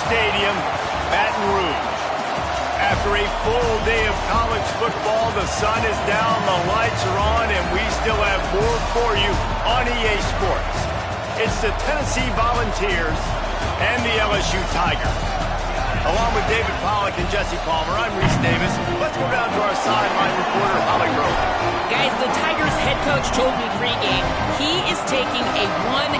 Stadium, Baton Rouge. After a full day of college football, the sun is down, the lights are on, and we still have more for you on EA Sports. It's the Tennessee Volunteers and the LSU Tigers. Along with David Pollack and Jesse Palmer, I'm Reese Davis. Let's go down to our sideline reporter, Holly Rowe. Guys, the Tigers head coach told me pregame he is taking a 1-0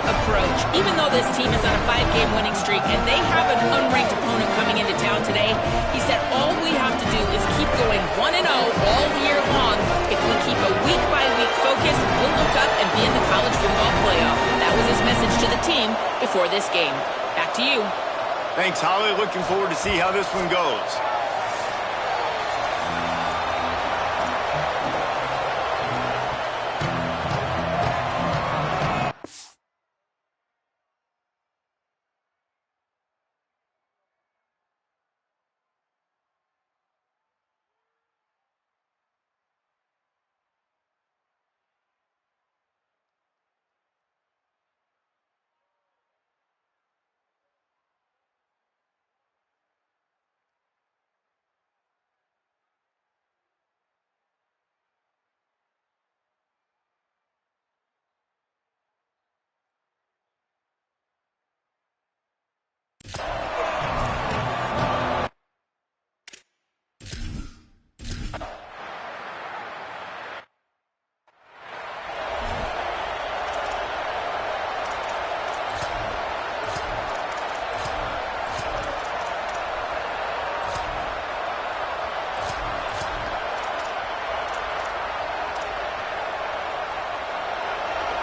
approach. Even though this team is on a 5-game winning streak and they have an unranked opponent coming into town today, he said all we have to do is keep going 1-0 all year long. If we keep a week-by-week focus, we'll look up and be in the college football playoff. That was his message to the team before this game. Back to you. Thanks, Holly. Looking forward to see how this one goes.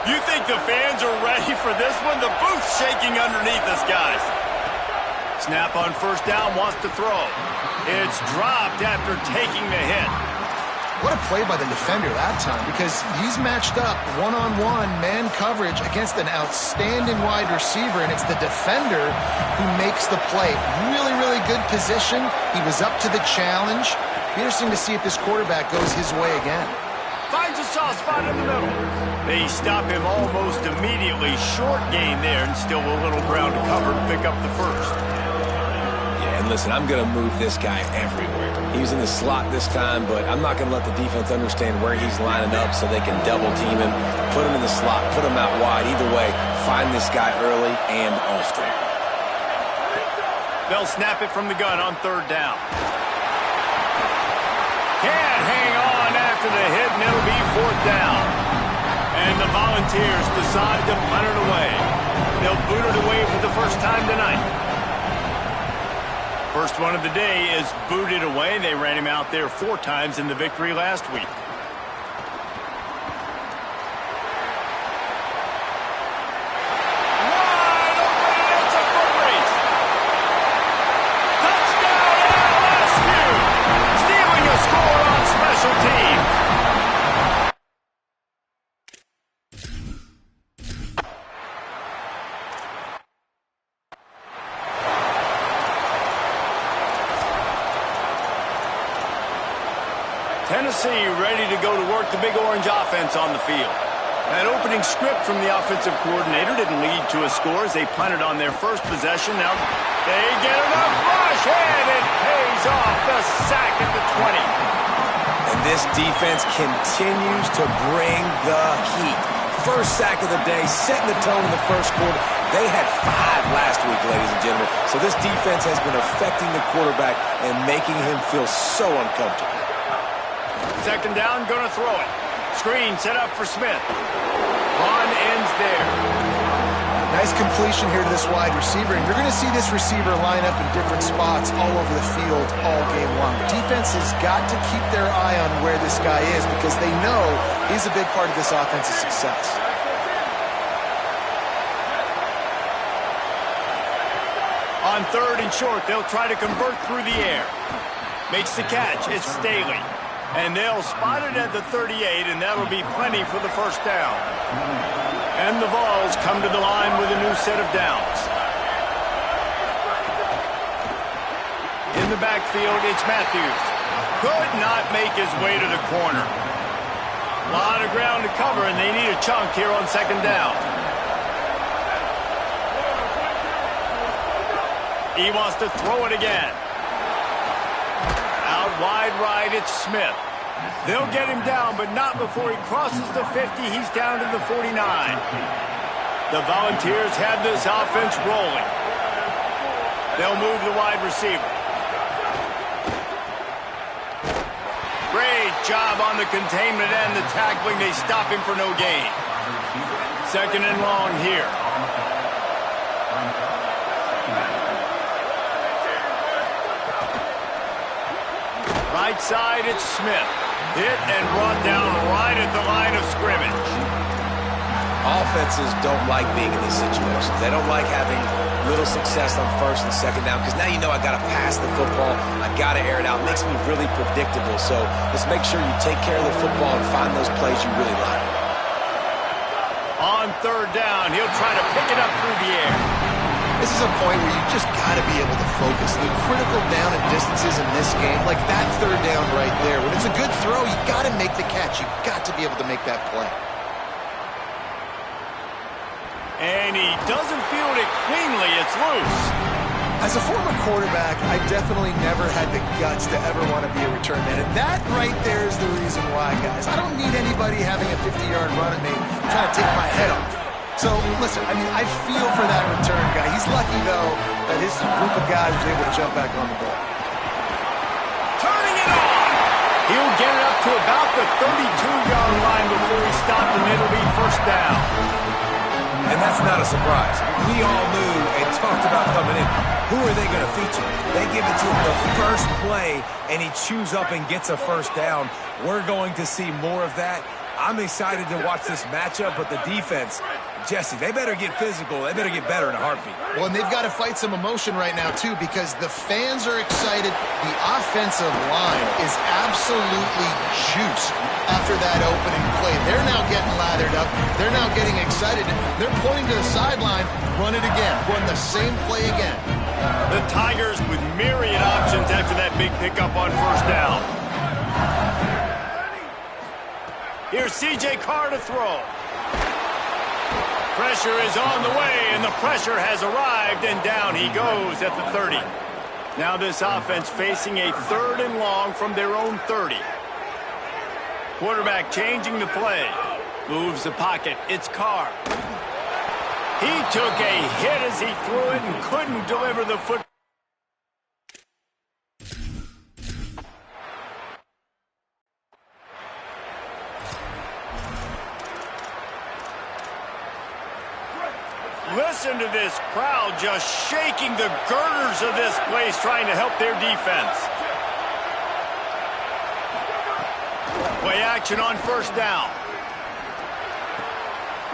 You think the fans are ready for this one? The booth's shaking underneath us, guys. Snap on first down, wants to throw. It's dropped after taking the hit. What a play by the defender that time, because he's matched up one-on-one man coverage against an outstanding wide receiver, and it's the defender who makes the play. Really, really good position. He was up to the challenge. Be interesting to see if this quarterback goes his way again. Finds a soft spot in the middle. They stop him almost immediately. Short gain there, and still a little ground to cover to pick up the first. Yeah, and listen, I'm going to move this guy everywhere. He was in the slot this time, but I'm not going to let the defense understand where he's lining up so they can double team him, put him in the slot, put him out wide. Either way, find this guy early and often. They'll snap it from the gun on third down. Can't hang on after the hit, and it'll be fourth down. And the Volunteers decide to punt it away. They'll boot it away for the first time tonight. First one of the day is booted away. They ran him out there 4 times in the victory last week. Wide open, and it's a foot race. Touchdown, LSU! Stealing a score on special teams. Tennessee ready to go to work, the big orange offense on the field. That opening script from the offensive coordinator didn't lead to a score as they punted on their first possession. Now they get enough rush, and it pays off. The sack at the 20. And this defense continues to bring the heat. First sack of the day, setting the tone in the first quarter. They had 5 last week, ladies and gentlemen. So this defense has been affecting the quarterback and making him feel so uncomfortable. Second down, going to throw it. Screen set up for Smith. On ends there. Nice completion here to this wide receiver, and you're going to see this receiver line up in different spots all over the field all game long. The defense has got to keep their eye on where this guy is because they know he's a big part of this offense's success. On third and short, they'll try to convert through the air. Makes the catch. It's Staley. And they'll spot it at the 38, and that'll be plenty for the first down. And the Vols come to the line with a new set of downs. In the backfield, it's Matthews. Could not make his way to the corner. A lot of ground to cover, and they need a chunk here on second down. He wants to throw it again. Out wide right, it's Smith. They'll get him down, but not before he crosses the 50. He's down to the 49. The Volunteers have this offense rolling. They'll move the wide receiver. Great job on the containment and the tackling. They stop him for no gain. Second and long here. Right side, it's Smith. Hit and brought down right at the line of scrimmage. Offenses don't like being in these situations. They don't like having little success on first and second down because now you know I got to pass the football. I got to air it out. It makes me really predictable. So let's make sure you take care of the football and find those plays you really like. On third down, he'll try to pick it up through the air. This is a point where you just got to be able to focus. The critical down and distances in this game, like that third down right there. When it's a good throw, you got to make the catch. You got to be able to make that play. And he doesn't field it cleanly. It's loose. As a former quarterback, I definitely never had the guts to ever want to be a return man. And that right there is the reason why, guys. I don't need anybody having a 50-yard run at me trying to take my head off. So, listen, I mean, I feel for that return guy. He's lucky, though, that his group of guys was able to jump back on the ball. Turning it on. He'll get it up to about the 32-yard line before he stopped, and it'll be first down. And that's not a surprise. We all knew and talked about coming in. Who are they going to feature? They give it to him the first play, and he chews up and gets a first down. We're going to see more of that. I'm excited to watch this matchup, but the defense, Jesse, they better get physical. They better get better in a heartbeat. Well, and they've got to fight some emotion right now, too, because the fans are excited. The offensive line is absolutely juiced after that opening play. They're now getting lathered up. They're now getting excited. They're pointing to the sideline. Run it again. Run the same play again. The Tigers with myriad options after that big pickup on first down. Here's C.J. Carr to throw. Pressure is on the way, and the pressure has arrived, and down he goes at the 30. Now this offense facing a third and long from their own 30. Quarterback changing the play. Moves the pocket. It's Carr. He took a hit as he threw it and couldn't deliver the football. Listen to this crowd just shaking the girders of this place trying to help their defense. Play action on first down.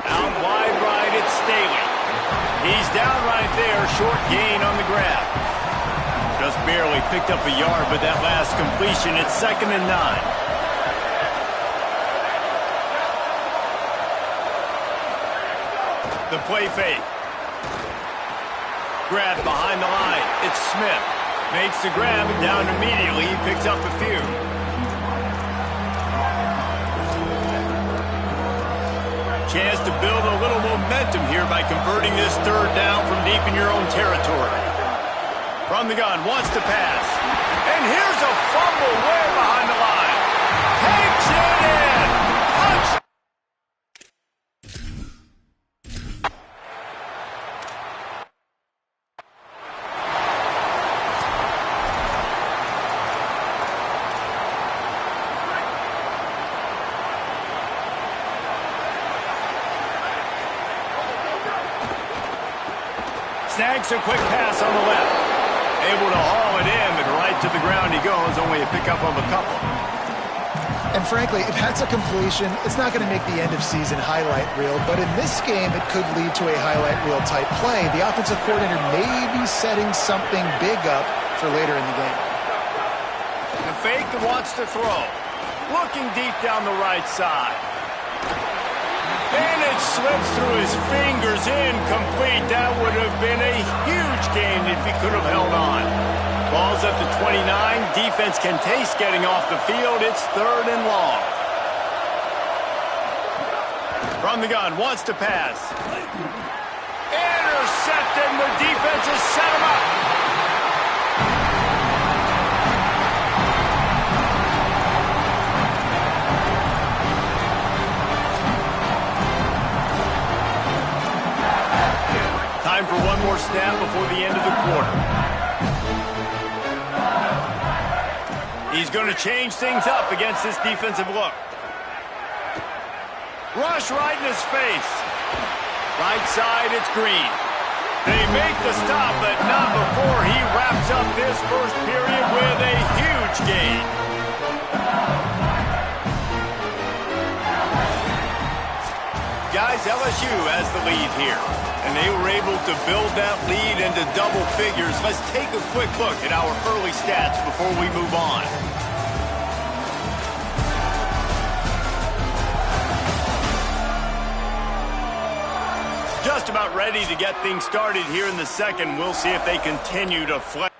Out wide right, it's Staley. He's down right there, short gain on the grab. Just barely picked up a yard, but that last completion, it's 2nd and 9. The play fake. Grab behind the line. It's Smith. Makes the grab and down immediately. He picks up a few. Chance to build a little momentum here by converting this third down from deep in your own territory. From the gun, wants to pass. And here's a fumble way behind the line. Takes it in. Touchdown. Snags a quick pass on the left. Able to haul it in, but right to the ground he goes. Only a pickup of a couple. And frankly, if that's a completion, it's not going to make the end of season highlight reel. But in this game, it could lead to a highlight reel type play. The offensive coordinator may be setting something big up for later in the game. The fake wants to throw. Looking deep down the right side. And it slips through his fingers, incomplete. That would have been a huge gain if he could have held on. Ball's at the 29. Defense can taste getting off the field. It's 3rd and long. From the gun, wants to pass. Intercepted, the defense has set him up. He's going to change things up against this defensive look. Rush right in his face. Right side, it's Green. They make the stop, but not before he wraps up this first period with a huge gain. Guys, LSU has the lead here, and they were able to build that lead into double figures. Let's take a quick look at our early stats before we move on. Just about ready to get things started here in the second. We'll see if they continue to flex.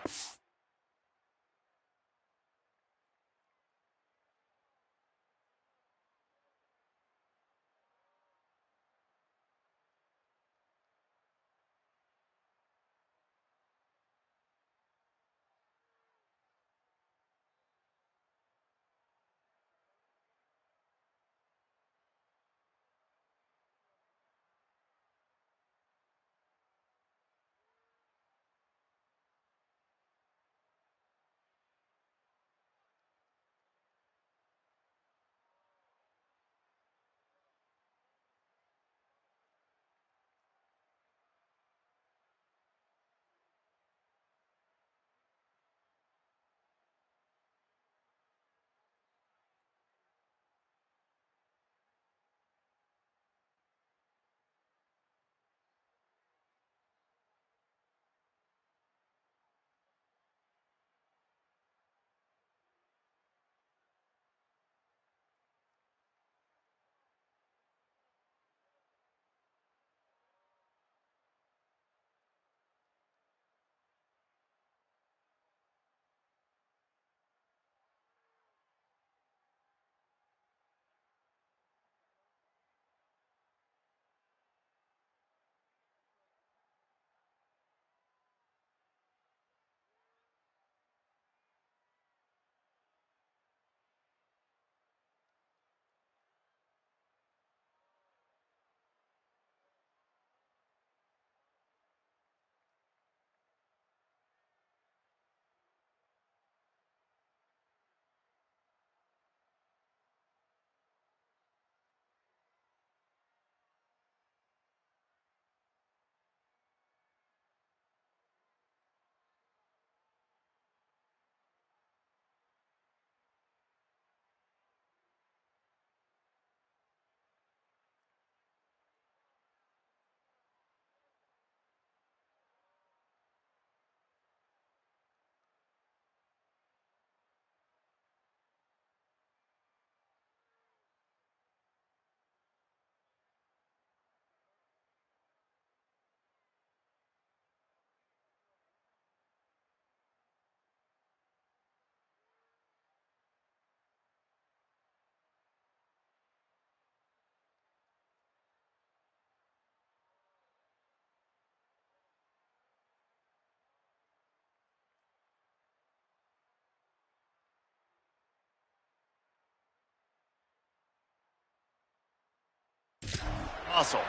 Hustle.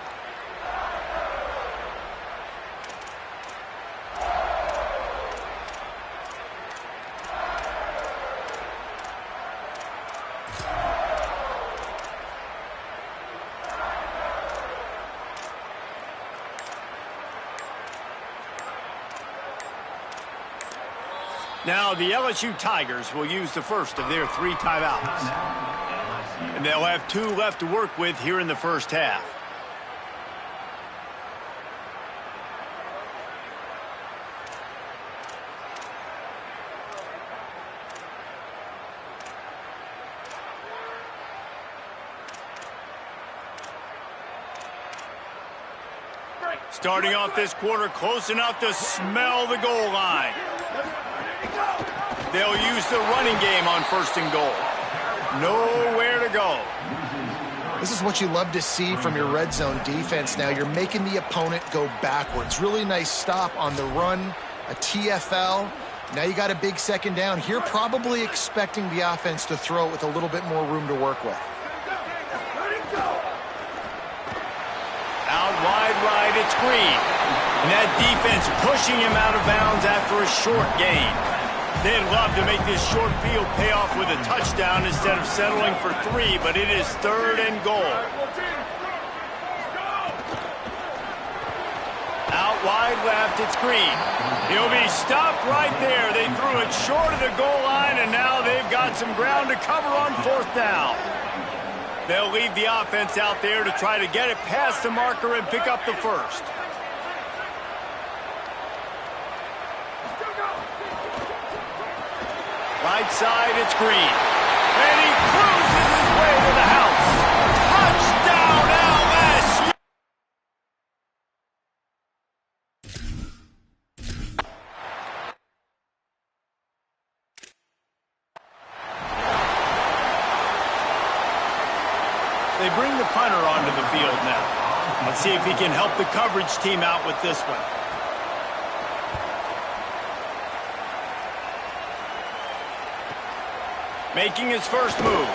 Now the LSU Tigers will use the first of their 3 timeouts. And they'll have 2 left to work with here in the first half. Starting off this quarter close enough to smell the goal line. They'll use the running game on 1st and goal. Nowhere to go. This is what you love to see from your red zone defense now. You're making the opponent go backwards. Really nice stop on the run, a TFL. Now you got a big second down. Here probably expecting the offense to throw it with a little bit more room to work with. Out wide right, it's Green. And that defense pushing him out of bounds after a short gain. They'd love to make this short field pay off with a touchdown instead of settling for 3, but it is 3rd and goal. Out wide left, it's Green. He'll be stopped right there. They threw it short of the goal line, and now they've got some ground to cover on 4th down. They'll leave the offense out there to try to get it past the marker and pick up the first. Right side, it's Green. And he cruises his way to the house. Touchdown, LSU! They bring the punter onto the field now. Let's see if he can help the coverage team out with this one. Making his first move.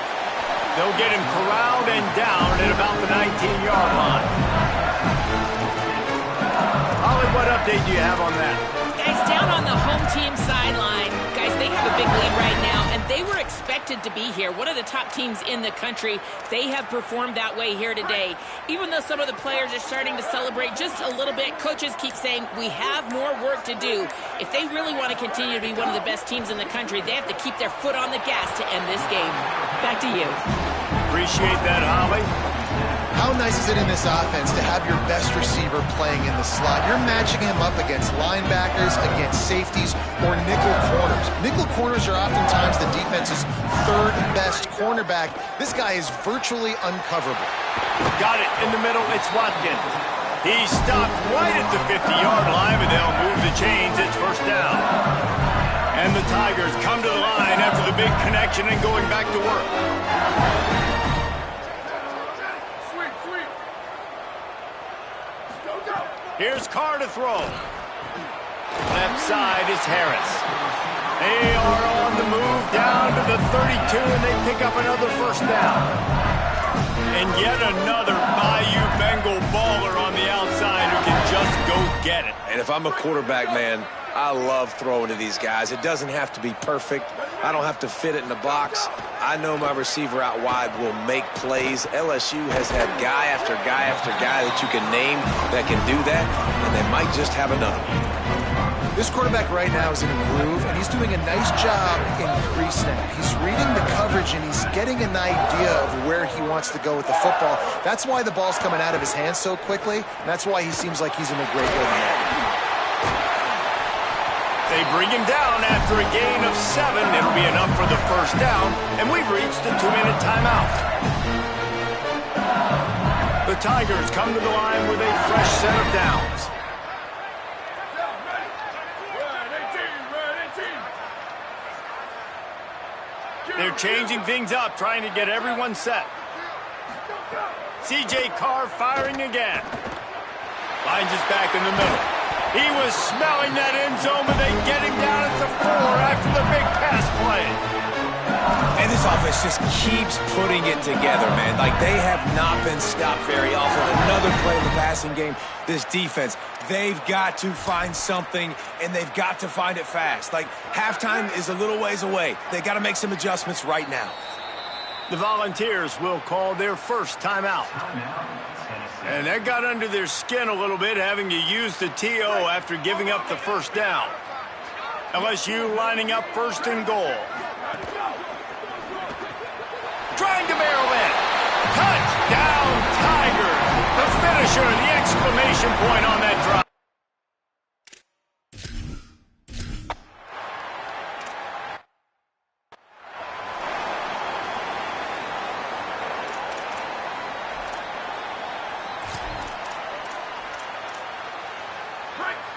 They'll get him corralled and down at about the 19-yard line. Holly, what update do you have on that? Guys, down on the home team sideline, guys, they have a big lead right now, and they were expected to be here. One of the top teams in the country. They have performed that way here today. Even though some of the players are starting to celebrate just a little bit, coaches keep saying, we have more work to do. If they really want to continue to be one of the best teams in the country, they have to keep their foot on the gas to end this game. Back to you. Appreciate that, Holly. How nice is it in this offense to have your best receiver playing in the slot? You're matching him up against linebackers, against safeties, or nickel corners. Nickel corners are oftentimes the defense's 3rd best cornerback. This guy is virtually uncoverable. Got it in the middle. It's Watkins. He stopped right at the 50-yard line, but they'll move the chains. It's 1st down. And the Tigers come to the line after the big connection and going back to work. Here's Carr to throw. Left side is Harris. They are on the move down to the 32, and they pick up another 1st down. And yet another Bayou Bengal baller on the outside who can just go get it. And if I'm a quarterback, man, I love throwing to these guys. It doesn't have to be perfect. I don't have to fit it in the box. I know my receiver out wide will make plays. LSU has had guy after guy after guy that you can name that can do that, and they might just have another one. This quarterback right now is in a groove, and he's doing a nice job in pre-snap. He's reading the coverage, and he's getting an idea of where he wants to go with the football. That's why the ball's coming out of his hands so quickly, and that's why he seems like he's in a great rhythm. They bring him down after a gain of 7. It'll be enough for the 1st down, and we've reached the 2-minute timeout. The Tigers come to the line with a fresh set of downs. They're changing things up, trying to get everyone set. C.J. Carr firing again. Finds us back in the middle. He was smelling that end zone, but they get him down at the 4 after the big pass play. And this offense just keeps putting it together, man. Like, they have not been stopped very often. Another play in the passing game. This defense, they've got to find something, and they've got to find it fast. Like, halftime is a little ways away. They got to make some adjustments right now. The Volunteers will call their first timeout. And that got under their skin a little bit, having to use the TO after giving up the 1st down. LSU lining up 1st and goal. Trying to barrel in. Touchdown, Tigers. The finisher, the exclamation point on that drive.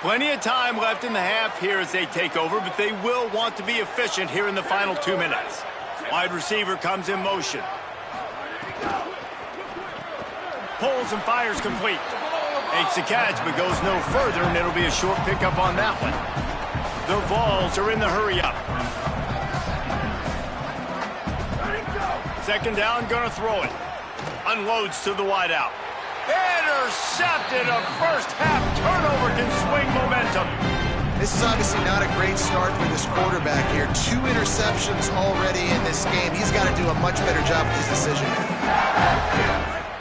Plenty of time left in the half here as they take over, but they will want to be efficient here in the final 2 minutes. Wide receiver comes in motion. Pulls and fires complete. Makes the catch, but goes no further, and it'll be a short pickup on that one. The Vols are in the hurry-up. 2nd down, gonna throw it. Unloads to the wideout. Intercepted. A first half turnover can swing momentum. This is obviously not a great start for this quarterback here. 2 interceptions already in this game. He's got to do a much better job with his decision.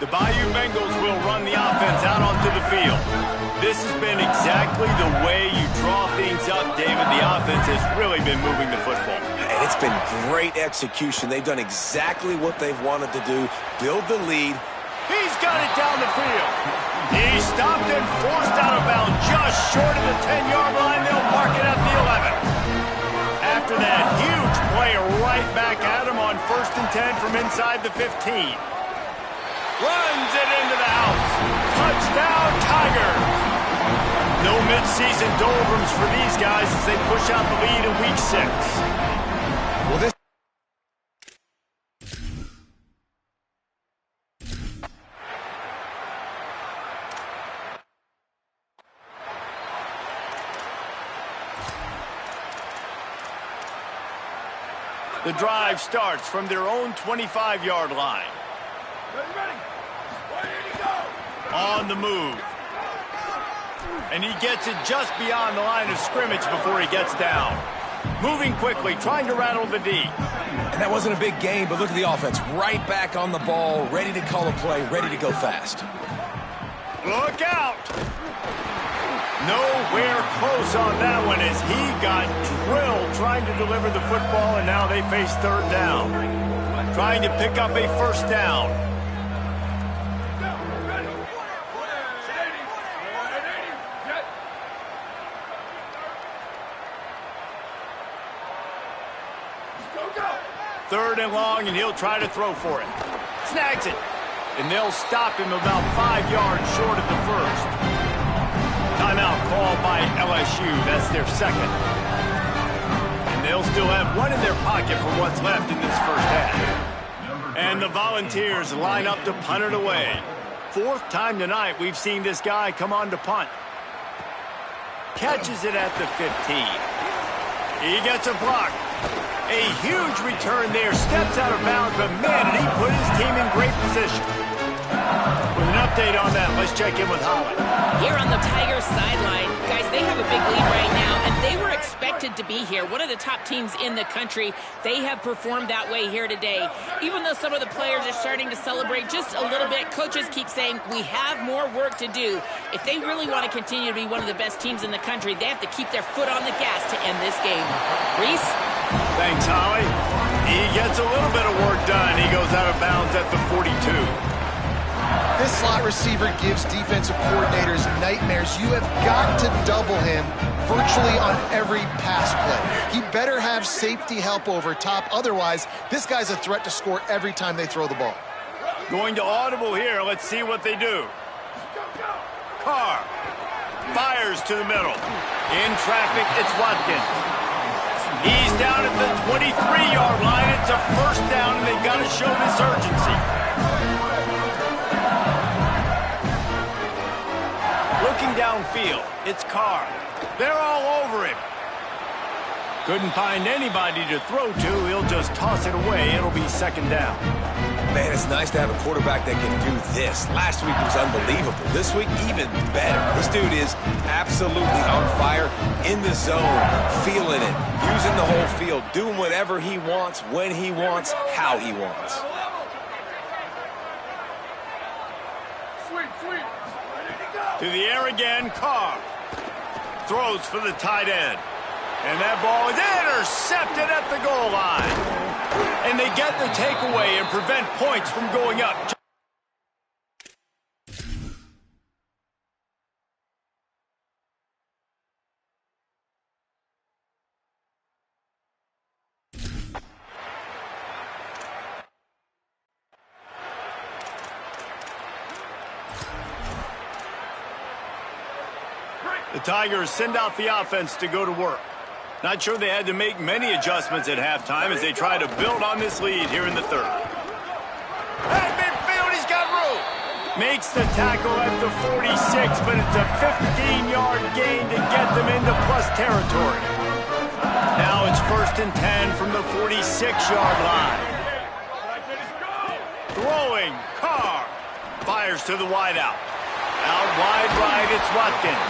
The Bayou Bengals will run the offense out onto the field. This has been exactly the way you draw things up, David. The offense has really been moving the football. And it's been great execution. They've done exactly what they've wanted to do, build the lead. He's got it down the field. He stopped and forced out of bounds just short of the 10-yard line. They'll mark it at the 11. After that huge play right back at him on 1st and 10 from inside the 15. Runs it into the house. Touchdown, Tigers. No midseason doldrums for these guys as they push out the lead in Week 6. Well, this The drive starts from their own 25-yard line. Ready. Where did he go? On the move. And he gets it just beyond the line of scrimmage before he gets down. Moving quickly, trying to rattle the D. And that wasn't a big gain, but look at the offense. Right back on the ball, ready to call a play, ready to go fast. Look out! Nowhere close on that one as he got drilled trying to deliver the football, and now they face 3rd down. Trying to pick up a 1st down. Third and long, and he'll try to throw for it. Snags it. And they'll stop him about 5 yards short of the 1st. Timeout called by LSU. That's their 2nd. And they'll still have one in their pocket for what's left in this 1st half. And the Volunteers line up to punt it away. 4th time tonight we've seen this guy come on to punt. Catches it at the 15. He gets a block. A huge return there. Steps out of bounds, but man, did he put his team in great position. With an update on that, let's check in with Holly. Here on the Tigers sideline, guys, they have a big lead right now, and they were expected to be here. One of the top teams in the country. They have performed that way here today. Even though some of the players are starting to celebrate just a little bit, coaches keep saying we have more work to do. If they really want to continue to be one of the best teams in the country, they have to keep their foot on the gas to end this game. Reese? Thanks, Holly. He gets a little bit of work done. He goes out of bounds at the 42. This slot receiver gives defensive coordinators nightmares. You have got to double him virtually on every pass play. He better have safety help over top. Otherwise, this guy's a threat to score every time they throw the ball. Going to audible here. Let's see what they do. Carr fires to the middle. In traffic, it's Watkins. He's down at the 23-yard line. It's a 1st down, and they've got to show this urgency. Looking downfield, it's Carr. They're all over him. Couldn't find anybody to throw to. He'll just toss it away. It'll be 2nd down. Man, it's nice to have a quarterback that can do this. Last week was unbelievable. This week, even better. This dude is absolutely on fire, in the zone, feeling it, using the whole field, doing whatever he wants, when he wants, how he wants. To the air again, Carr. Throws for the tight end. And that ball is intercepted at the goal line. And they get the takeaway and prevent points from going up. The Tigers send out the offense to go to work. Not sure they had to make many adjustments at halftime as they try to build on this lead here in the 3rd. At midfield, he's got room. Makes the tackle at the 46, but it's a 15-yard gain to get them into plus territory. Now it's 1st and 10 from the 46-yard line. Throwing, Carr fires to the wideout. Out wide right, it's Watkins.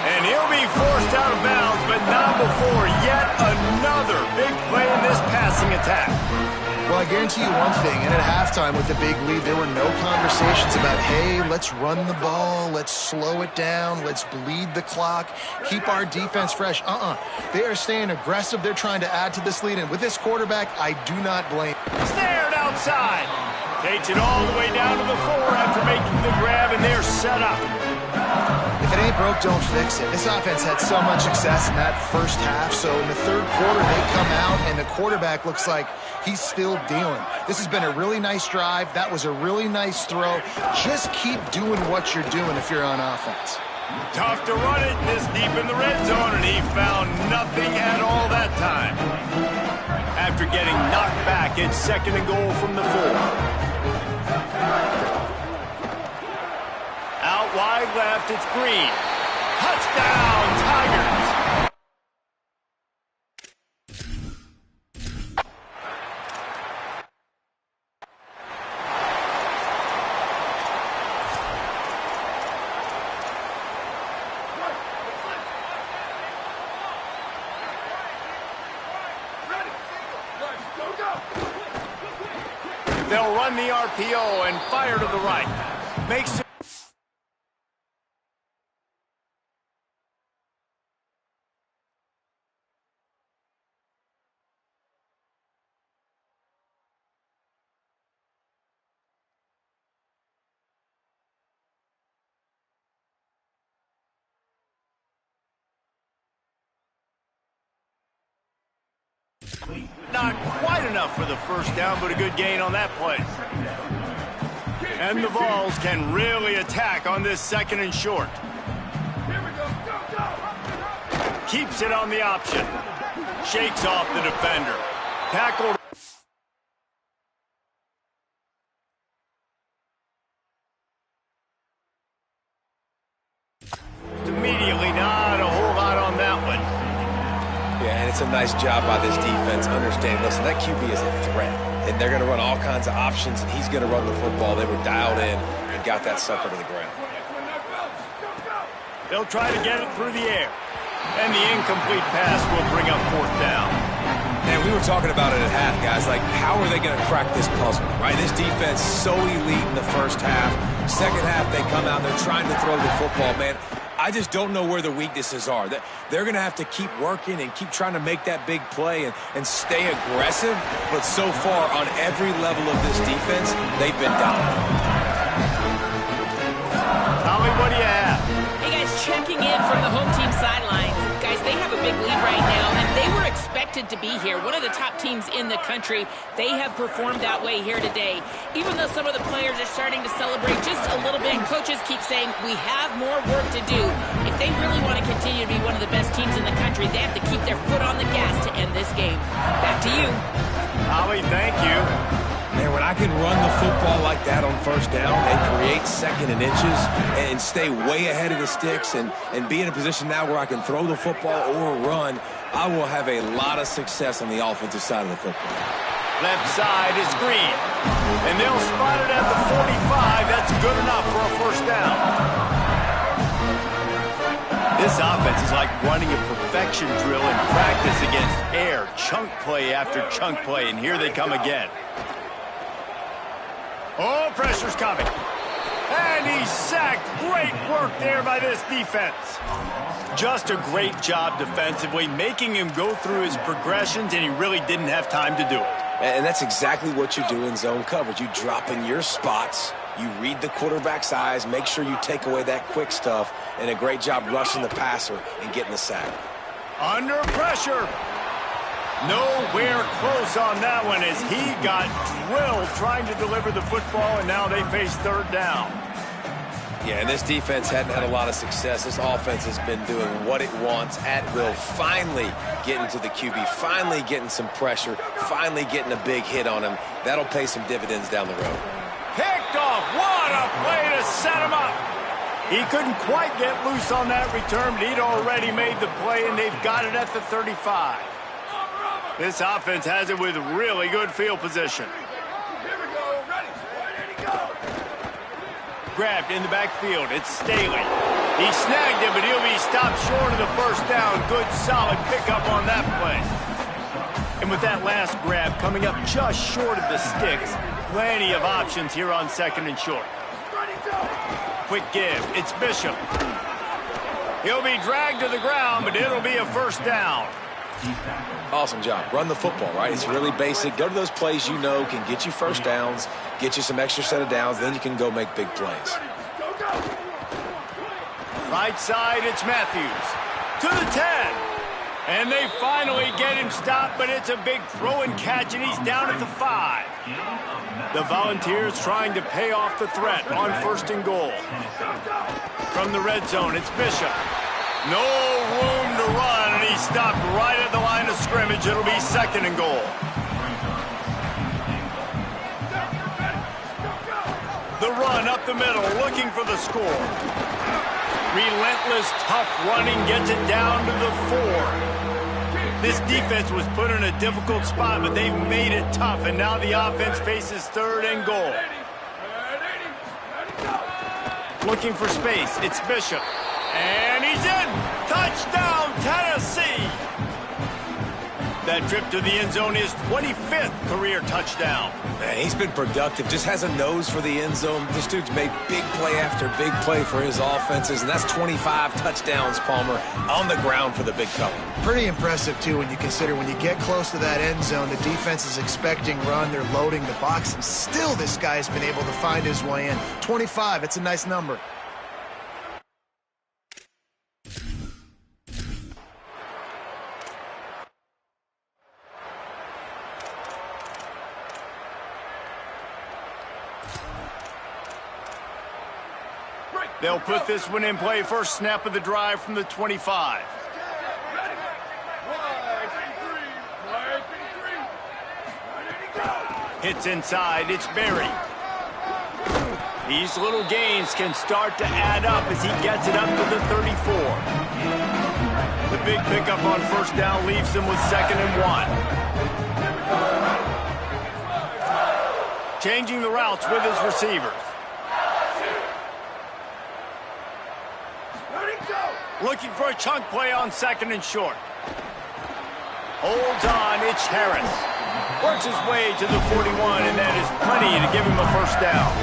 And he'll be forced out of bounds, but not before yet another big play in this passing attack. Well, I guarantee you one thing, and at halftime with the big lead, there were no conversations about, hey, let's run the ball, let's slow it down, let's bleed the clock, keep our defense fresh. They are staying aggressive. They're trying to add to this lead, and with this quarterback, I do not blame. Snared outside. Takes it all the way down to the 4 after making the grab, and they're set up. If it ain't broke, don't fix it. This offense had so much success in that first half, so in the third quarter, they come out, and the quarterback looks like he's still dealing. This has been a really nice drive. That was a really nice throw. Just keep doing what you're doing if you're on offense. Tough to run it this deep in the red zone, and he found nothing at all that time. After getting knocked back, it's 2nd and goal from the 4. Out wide left, it's Green. Touchdown, Tigers! They'll run the RPO and fire to the right. Makes it. Not quite enough for the first down, but a good gain on that play. And the Vols can really attack on this 2nd and short. Here we go. Go, go. Keeps it on the option. Shakes off the defender. Tackled. Immediately, not a whole lot on that one. Yeah, and it's a nice job by this defense understanding, listen, that QB is a threat, and they're going to run all kinds of options, and he's going to run the football. They were dialed in and got that sucker to the ground. They'll try to get it through the air, and the incomplete pass will bring up 4th down. And we were talking about it at half, guys, like how are they going to crack this puzzle, right? This defense so elite in the first half. Second half, they come out, they're trying to throw the football, man. I just don't know where the weaknesses are. They're going to have to keep working and keep trying to make that big play and stay aggressive. But so far, on every level of this defense, they've been dominant. Tommy, what do you have? Hey, guys, checking in from the home team sidelines. Guys, they have a big lead right now, and they were expected to be here. One of the top teams in the country. They have performed that way here today. Even though some of the players are starting to celebrate just a little bit, coaches keep saying, we have more work to do. If they really want to continue to be one of the best teams in the country, they have to keep their foot on the gas to end this game. Back to you. Ollie, thank you. Man, when I can run the football like that on first down and create 2nd and inches and stay way ahead of the sticks and be in a position now where I can throw the football or run, I will have a lot of success on the offensive side of the football. Left side is Green. And they'll spot it at the 45. That's good enough for a first down. This offense is like running a perfection drill in practice against air. Chunk play after chunk play, and here they come again. Oh, pressure's coming. And he's sacked. Great work there by this defense. Just a great job defensively, making him go through his progressions, and he really didn't have time to do it. And that's exactly what you do in zone coverage. You drop in your spots, you read the quarterback's eyes, make sure you take away that quick stuff, and a great job rushing the passer and getting the sack. Under pressure. Nowhere close on that one as he got drilled trying to deliver the football, and now they face 3rd down. Yeah, and this defense hadn't had a lot of success. This offense has been doing what it wants at will, finally getting to the QB, finally getting some pressure, finally getting a big hit on him. That'll pay some dividends down the road. Picked off. What a play to set him up. He couldn't quite get loose on that return, but he'd already made the play, and they've got it at the 35. This offense has it with really good field position. Here we go. Ready. Ready to go. Grabbed in the backfield. It's Staley. He snagged it, but he'll be stopped short of the first down. Good, solid pickup on that play. And with that last grab coming up just short of the sticks, plenty of options here on second and short. Quick give. It's Bishop. He'll be dragged to the ground, but it'll be a first down. Awesome job. Run the football, right? It's really basic. Go to those plays you know can get you first downs, get you some extra set of downs, then you can go make big plays. Right side, it's Matthews. To the 10. And they finally get him stopped, but it's a big throw and catch, and he's down at the 5. The Volunteers trying to pay off the threat on first and goal. From the red zone, it's Bishop. No room to run, and he's stopped right at the line of scrimmage. It'll be second and goal. The run up the middle, looking for the score. Relentless, tough running gets it down to the 4. This defense was put in a difficult spot, but they've made it tough, and now the offense faces third and goal. Looking for space, it's Bishop. And he's in! Touchdown, Tennessee! That trip to the end zone is 25th career touchdown. Man, he's been productive, just has a nose for the end zone. This dude's made big play after big play for his offenses, and that's 25 touchdowns, Palmer, on the ground for the big fella. Pretty impressive, too, when you consider when you get close to that end zone, the defense is expecting run, they're loading the box, and still this guy's been able to find his way in. 25, it's a nice number. They'll put this one in play. First snap of the drive from the 25. Hits inside. It's Berry. These little gains can start to add up as he gets it up to the 34. The big pickup on first down leaves them with second and 1. Changing the routes with his receivers. Looking for a chunk play on second and short. Holds on, it's Harris. Works his way to the 41, and that is plenty to give him a first down.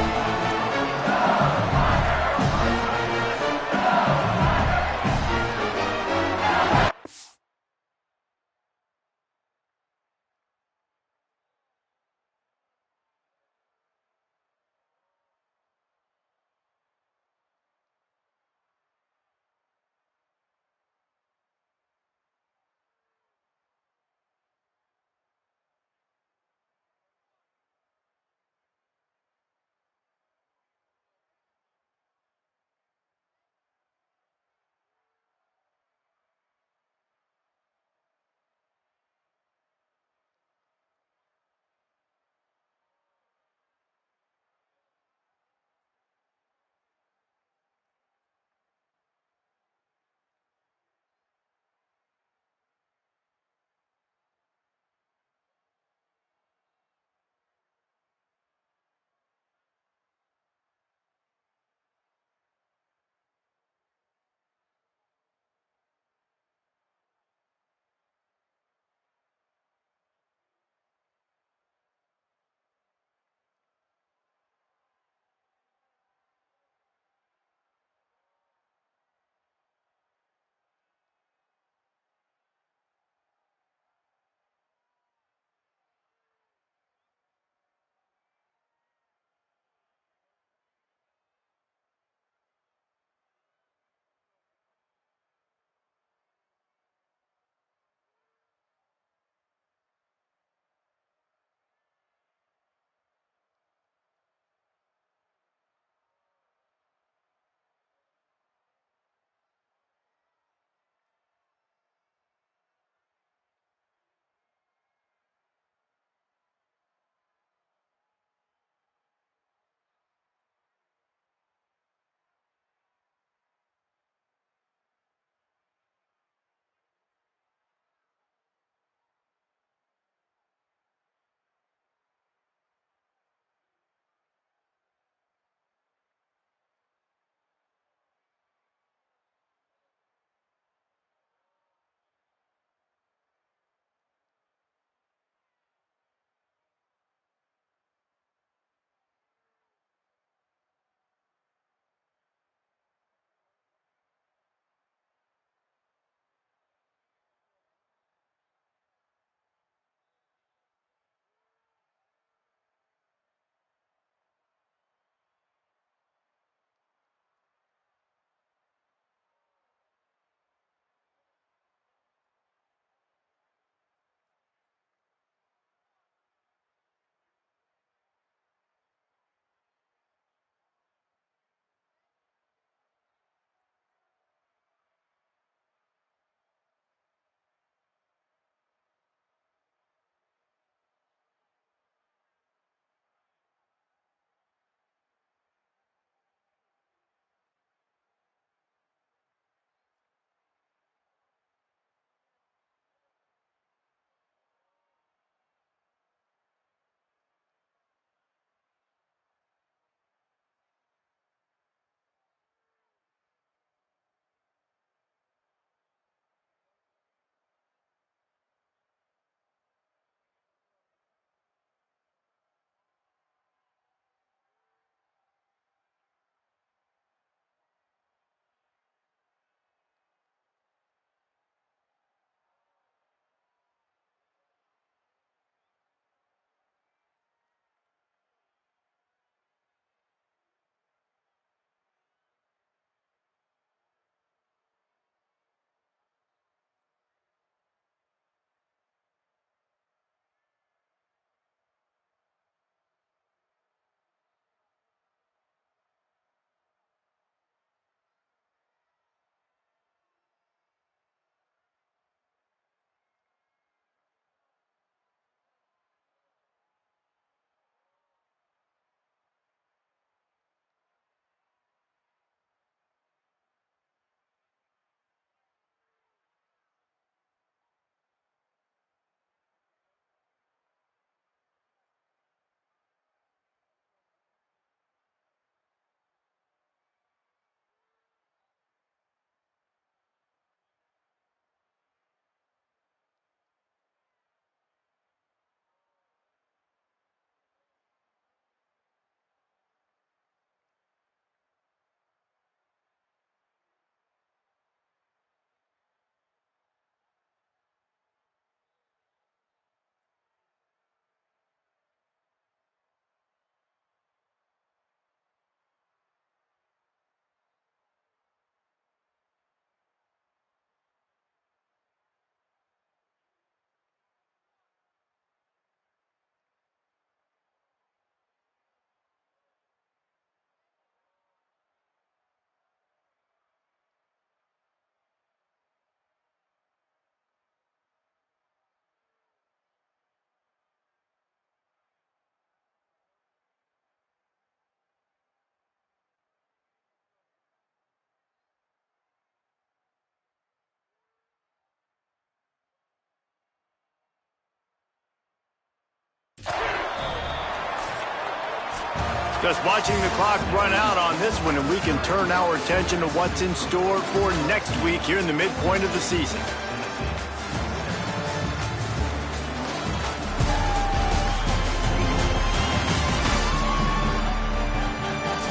Just watching the clock run out on this one, and we can turn our attention to what's in store for next week here in the midpoint of the season.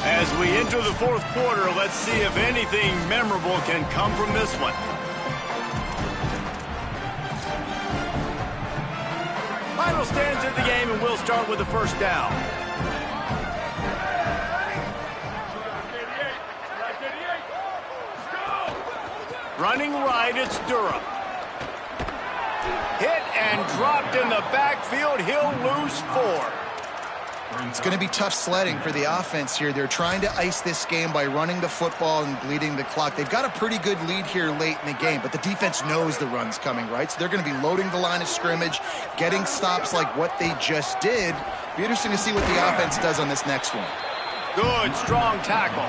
As we enter the fourth quarter, let's see if anything memorable can come from this one. Final stands of the game, and we'll start with the first down. Running right, it's Durham. Hit and dropped in the backfield. He'll lose 4. It's going to be tough sledding for the offense here. They're trying to ice this game by running the football and bleeding the clock. They've got a pretty good lead here late in the game, but the defense knows the run's coming, right? So they're going to be loading the line of scrimmage, getting stops like what they just did. Be interesting to see what the offense does on this next one. Good, strong tackle.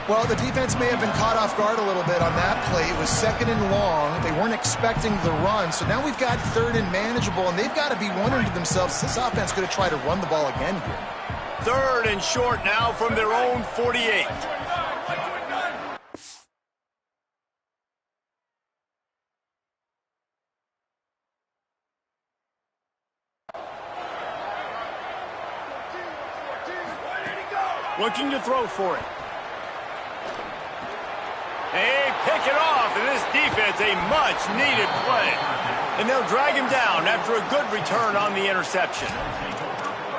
Well, the defense may have been caught off guard a little bit on that play. It was 2nd and long. They weren't expecting the run. So now we've got 3rd and manageable, and they've got to be wondering to themselves, is this offense going to try to run the ball again here? 3rd and short now from their own 48. Looking to throw for it. They pick it off, and this defense, a much-needed play. And they'll drag him down after a good return on the interception.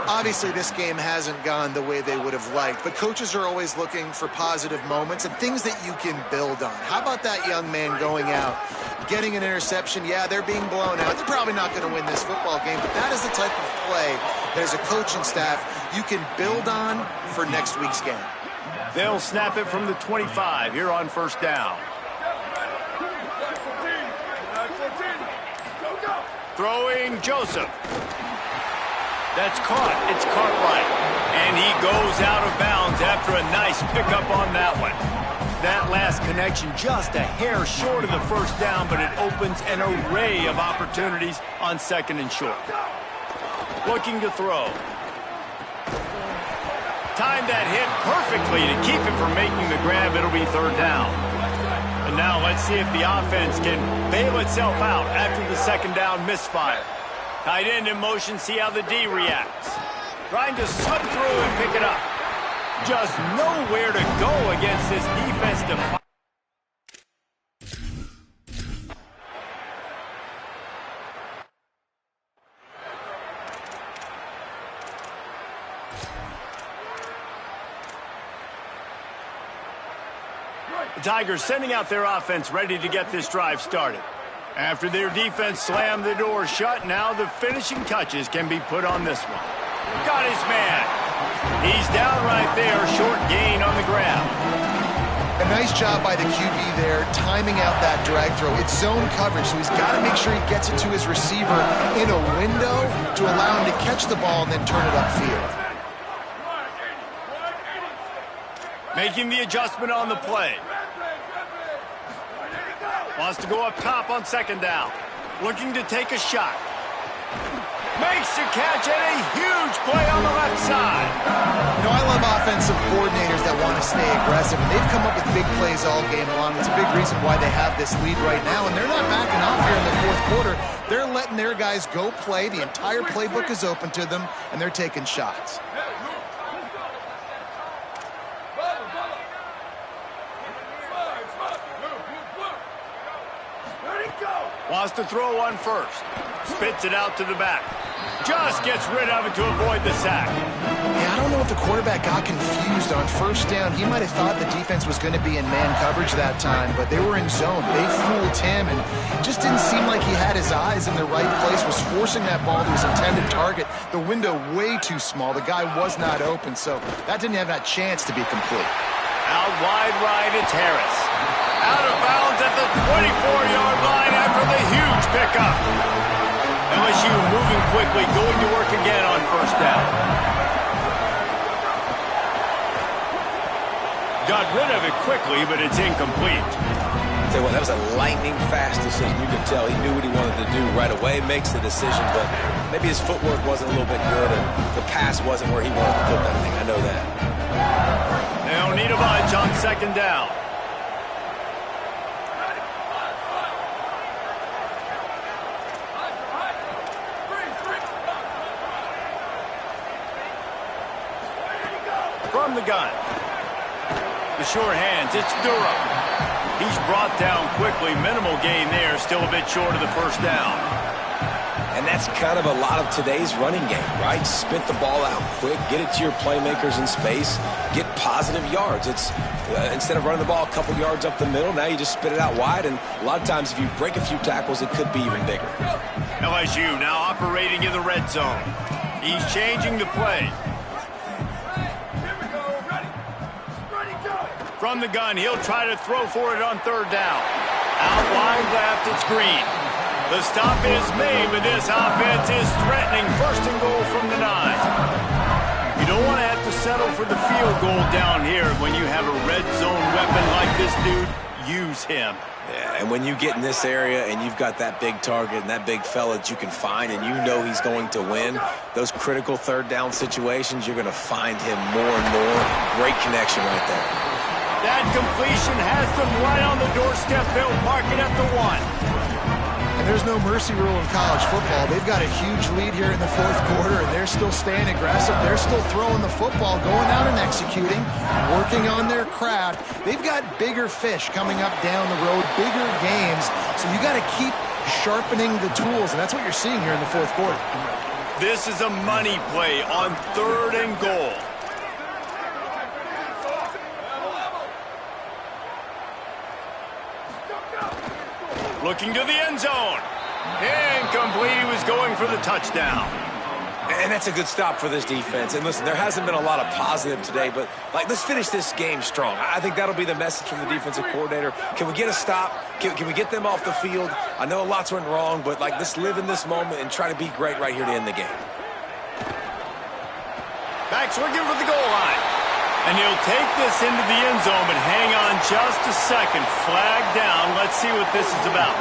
Obviously, this game hasn't gone the way they would have liked, but coaches are always looking for positive moments and things that you can build on. How about that young man going out, getting an interception? Yeah, they're being blown out. They're probably not going to win this football game, but that is the type of play that as a coaching staff you can build on for next week's game. They'll snap it from the 25 here on first down. Throwing Joseph. That's caught. It's Cartwright. And he goes out of bounds after a nice pickup on that one. That last connection just a hair short of the first down, but it opens an array of opportunities on 2nd and short. Looking to throw. Timed that hit perfectly to keep it from making the grab. It'll be 3rd down. And now let's see if the offense can bail itself out after the 2nd down misfire. Tight end in motion, see how the D reacts. Trying to slip through and pick it up. Just nowhere to go against this defensive. The Tigers sending out their offense ready to get this drive started. After their defense slammed the door shut, now the finishing touches can be put on this one. Got his man. He's down right there, short gain on the grab. A nice job by the QB there, timing out that drag throw. It's zone coverage, so he's got to make sure he gets it to his receiver in a window to allow him to catch the ball and then turn it upfield. Making the adjustment on the play. Wants to go up top on 2nd down. Looking to take a shot. Makes the catch and a huge play on the left side. You know, I love offensive coordinators that want to stay aggressive, and they've come up with big plays all game long. It's a big reason why they have this lead right now, and they're not backing off here in the 4th quarter. They're letting their guys go play. The entire playbook is open to them, and they're taking shots. Wants to throw one first. Spits it out to the back. Just gets rid of it to avoid the sack. Yeah, I don't know if the quarterback got confused on 1st down. He might have thought the defense was going to be in man coverage that time, but they were in zone. They fooled him, and it just didn't seem like he had his eyes in the right place, was forcing that ball to his intended target. The window way too small. The guy was not open, so that didn't have that chance to be complete. Out wide right, it's Harris. Out of bounds at the 24-yard line after the huge pickup. LSU moving quickly, going to work again on 1st down. Got rid of it quickly, but it's incomplete. Tell you what, that was a lightning-fast decision. You can tell he knew what he wanted to do right away, makes the decision, but maybe his footwork wasn't a little bit good, and the pass wasn't where he wanted to put that thing. I know that. They don't need a bunch on second down. From the gun. The short hands, it's Durham. He's brought down quickly. Minimal gain there, still a bit short of the first down. And that's kind of a lot of today's running game, right? Spit the ball out quick, get it to your playmakers in space, get positive yards. It's instead of running the ball a couple yards up the middle, now you just spit it out wide, and a lot of times if you break a few tackles, it could be even bigger. LSU now operating in the red zone. He's changing the play. From the gun, he'll try to throw for it on third down. Out wide left, it's Green. The stop is made, but this offense is threatening. First and goal from the 9. You don't want to have to settle for the field goal down here when you have a red zone weapon like this dude. Use him. Yeah, and when you get in this area and you've got that big target and that big fella that you can find and you know he's going to win, those critical third down situations, you're going to find him more and more. Great connection right there. That completion has them right on the doorstep. They'll mark it at the 1. And there's no mercy rule in college football. They've got a huge lead here in the fourth quarter, and they're still staying aggressive. They're still throwing the football, going out and executing, working on their craft. They've got bigger fish coming up down the road, bigger games. So you got to keep sharpening the tools, and that's what you're seeing here in the fourth quarter. This is a money play on third and goal. Looking to the end zone. Incomplete. He was going for the touchdown. And that's a good stop for this defense. And listen, there hasn't been a lot of positive today, but let's finish this game strong. I think that'll be the message from the defensive coordinator. Can we get a stop? Can we get them off the field? I know lots went wrong, but let's live in this moment and try to be great right here to end the game. Back swinging for the goal line. And he'll take this into the end zone, but hang on just a second. Flag down. Let's see what this is about.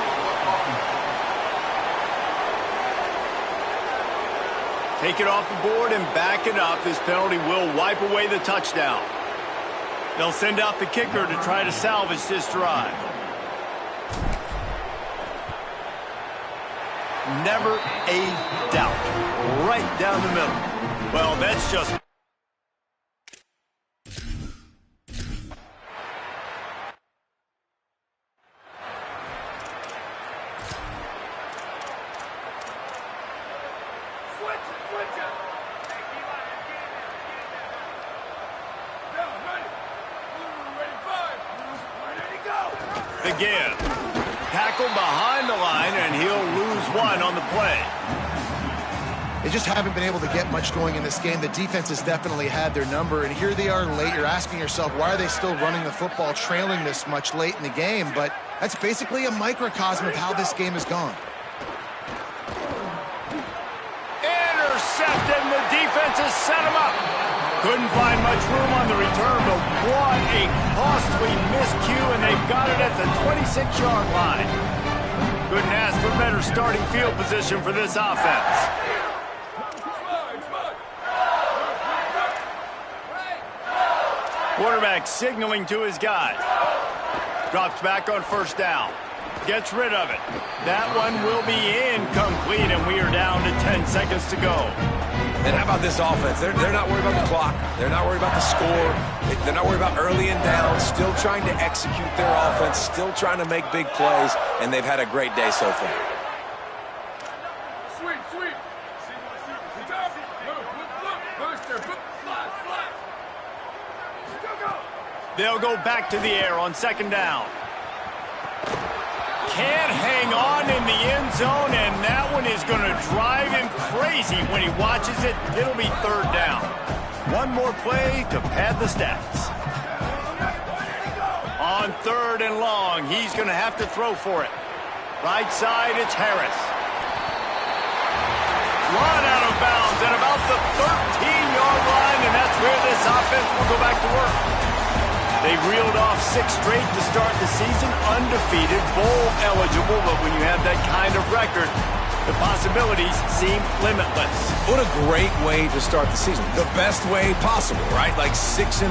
Take it off the board and back it up. This penalty will wipe away the touchdown. They'll send out the kicker to try to salvage this drive. Never a doubt. Right down the middle. Well, that's just... Again, tackled behind the line, and he'll lose one on the play. They just haven't been able to get much going in this game. The defense has definitely had their number, and here they are late. You're asking yourself, why are they still running the football, trailing this much late in the game? But that's basically a microcosm of how this game has gone. Intercepted, and the defense has set him up. Couldn't find much room on the return, but what a costly miscue, and they've got it at the 26-yard line. Couldn't ask for better starting field position for this offense. Quarterback signaling to his guys. Drops back on first down. Gets rid of it. That one will be incomplete, and we are down to 10 seconds to go. And how about this offense? They're not worried about the clock. They're not worried about the score. They're not worried about early and down. Still trying to execute their offense. Still trying to make big plays. And they've had a great day so far. Sweep, sweep. They'll go back to the air on second down. Can't hang on in the end zone, and that one is going to drive him crazy when he watches it. It'll be third down. One more play to pad the stats. On third and long, he's going to have to throw for it. Right side, it's Harris. Run out of bounds at about the 13-yard line, and that's where this offense will go back to work. They've reeled off 6 straight to start the season, undefeated, bowl eligible, but when you have that kind of record, The possibilities seem limitless. What a great way to start the season. The best way possible, right? Like 6-0,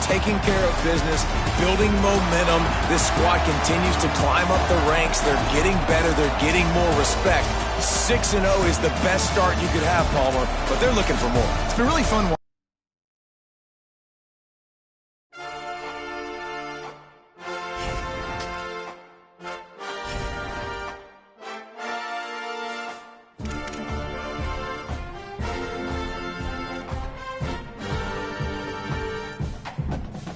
taking care of business, building momentum. This squad continues to climb up the ranks. They're getting better. They're getting more respect. 6-0 is the best start you could have, Palmer, but they're looking for more. It's been really fun